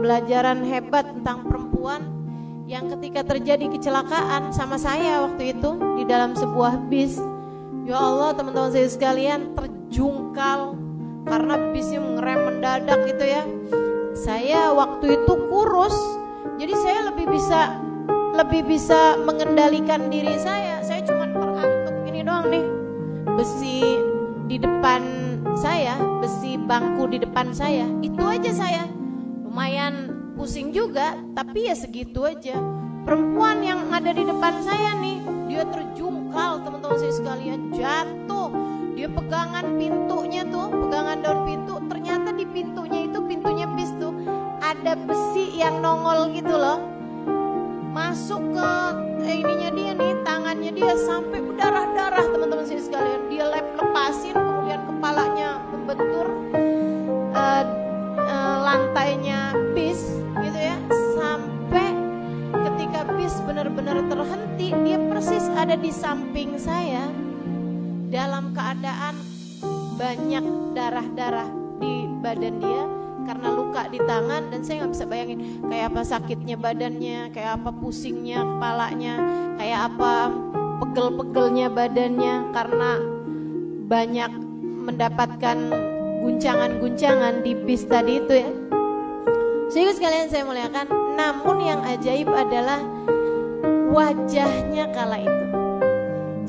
pembelajaran hebat tentang perempuan yang ketika terjadi kecelakaan sama saya waktu itu di dalam sebuah bis. Ya Allah teman-teman saya sekalian, terjungkal karena bisnya ngerem mendadak gitu ya. Saya waktu itu kurus, jadi saya lebih bisa mengendalikan diri saya. Saya cuma terantuk ini doang nih, besi di depan saya, besi bangku di depan saya, itu aja saya. Lumayan pusing juga, tapi ya segitu aja. Perempuan yang ada di depan saya nih, dia terjungkal teman-teman saya sekalian, jatuh. Dia pegangan pintunya tuh, pegangan daun pintu. Ternyata di pintunya itu, pintunya bis tuh, ada besi yang nongol gitu loh. Masuk ke ininya dia nih, tangannya dia sampai berdarah-darah teman-teman saya sekalian. Dia lepasin, kemudian kepalanya membentur lantainya bis gitu ya. Sampai ketika bis benar-benar terhenti, dia persis ada di samping saya dalam keadaan banyak darah-darah di badan dia karena luka di tangan. Dan saya nggak bisa bayangin kayak apa sakitnya badannya, kayak apa pusingnya kepalanya, kayak apa pegel-pegelnya badannya karena banyak mendapatkan guncangan-guncangan di bis tadi itu ya. Sehingga sekalian saya muliakan, namun yang ajaib adalah wajahnya kala itu.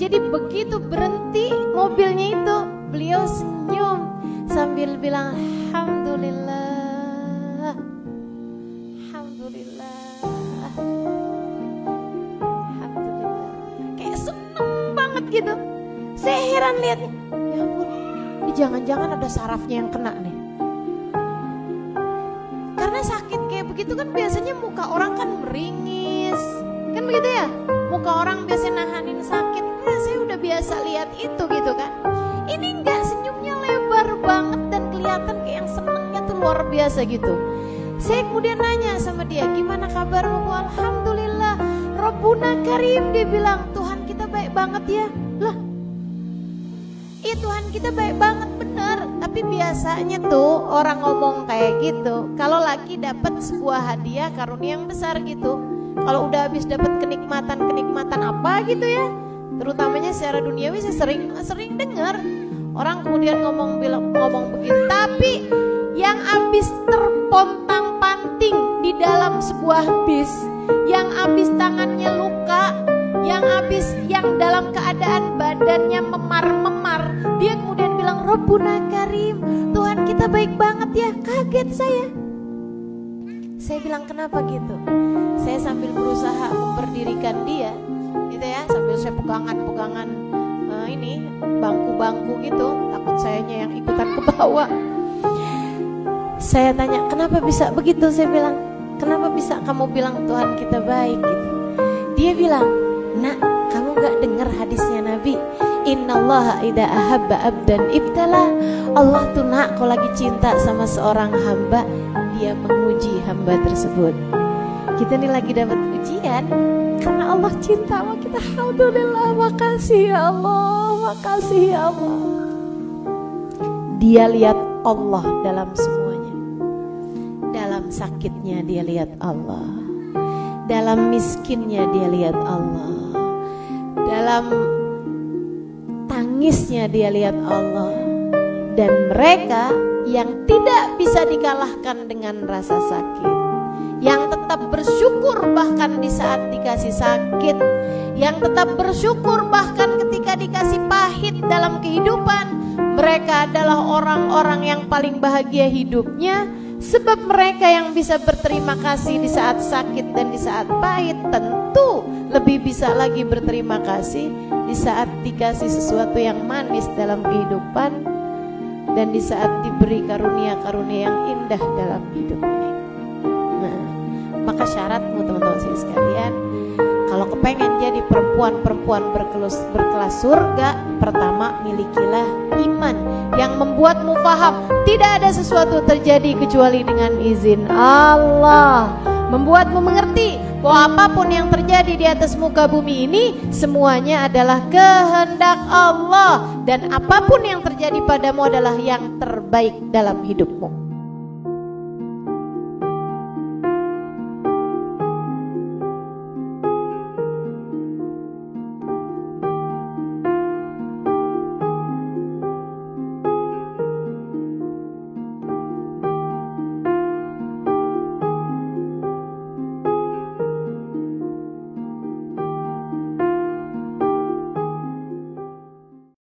Jadi begitu berhenti mobilnya itu, beliau senyum sambil bilang alhamdulillah, alhamdulillah, alhamdulillah. Kayak seneng banget gitu. Saya heran lihatnya, ya ampun, ini jangan-jangan ada sarafnya yang kena nih. Karena sakit kayak begitu kan biasanya muka orang kan meringis, kan begitu ya? Muka orang biasanya nahanin sakit. Saya udah biasa lihat itu gitu kan. Ini enggak, senyumnya lebar banget dan kelihatan kayak yang senengnya tuh luar biasa gitu. Saya kemudian nanya sama dia, gimana kabarmu? Alhamdulillah, Rabbuna Karim. Dia bilang, Tuhan kita baik banget ya. Lah, iya Tuhan kita baik banget bener. Tapi biasanya tuh orang ngomong kayak gitu kalau lagi dapat sebuah hadiah karunia yang besar gitu. Kalau udah habis dapat kenikmatan apa gitu ya, terutamanya secara duniawi, saya sering dengar orang kemudian ngomong begitu. Tapi yang habis terpontang-panting di dalam sebuah bis, yang habis tangannya luka, yang dalam keadaan badannya memar-memar, dia kemudian bilang Rabbuna Karim, Tuhan kita baik banget ya. Kaget saya. Saya bilang kenapa gitu? Saya sambil berusaha memperdirikan dia gitu ya, sambil saya pegangan ini bangku-bangku gitu, takut sayanya yang ikutan ke bawah. Saya tanya, kenapa bisa begitu? Saya bilang, kenapa bisa kamu bilang Tuhan kita baik gitu? Dia bilang, nak, kamu gak dengar hadisnya Nabi, innallaha idza ahabba abdan ibtala. Allah tuh nak, kalau lagi cinta sama seorang hamba, dia menguji hamba tersebut. Kita nih lagi dapat ujian karena Allah cinta sama kita. Alhamdulillah, makasih ya Allah, makasih ya Allah. Dia lihat Allah dalam semuanya. Dalam sakitnya dia lihat Allah, dalam miskinnya dia lihat Allah, dalam tangisnya dia lihat Allah. Dan mereka yang tidak bisa dikalahkan dengan rasa sakit, yang tetap bersyukur bahkan di saat dikasih sakit, yang tetap bersyukur bahkan ketika dikasih pahit dalam kehidupan, mereka adalah orang-orang yang paling bahagia hidupnya. Sebab mereka yang bisa berterima kasih di saat sakit dan di saat pahit, tentu lebih bisa lagi berterima kasih di saat dikasih sesuatu yang manis dalam kehidupan dan di saat diberi karunia-karunia yang indah dalam hidup ini. Nah, maka syaratmu teman-teman sekalian, kalau kepengen jadi perempuan-perempuan berkelas surga, pertama milikilah iman yang membuatmu paham tidak ada sesuatu terjadi kecuali dengan izin Allah. Membuatmu mengerti bahwa apapun yang terjadi di atas muka bumi ini semuanya adalah kehendak Allah, dan apapun yang terjadi padamu adalah yang terbaik dalam hidupmu.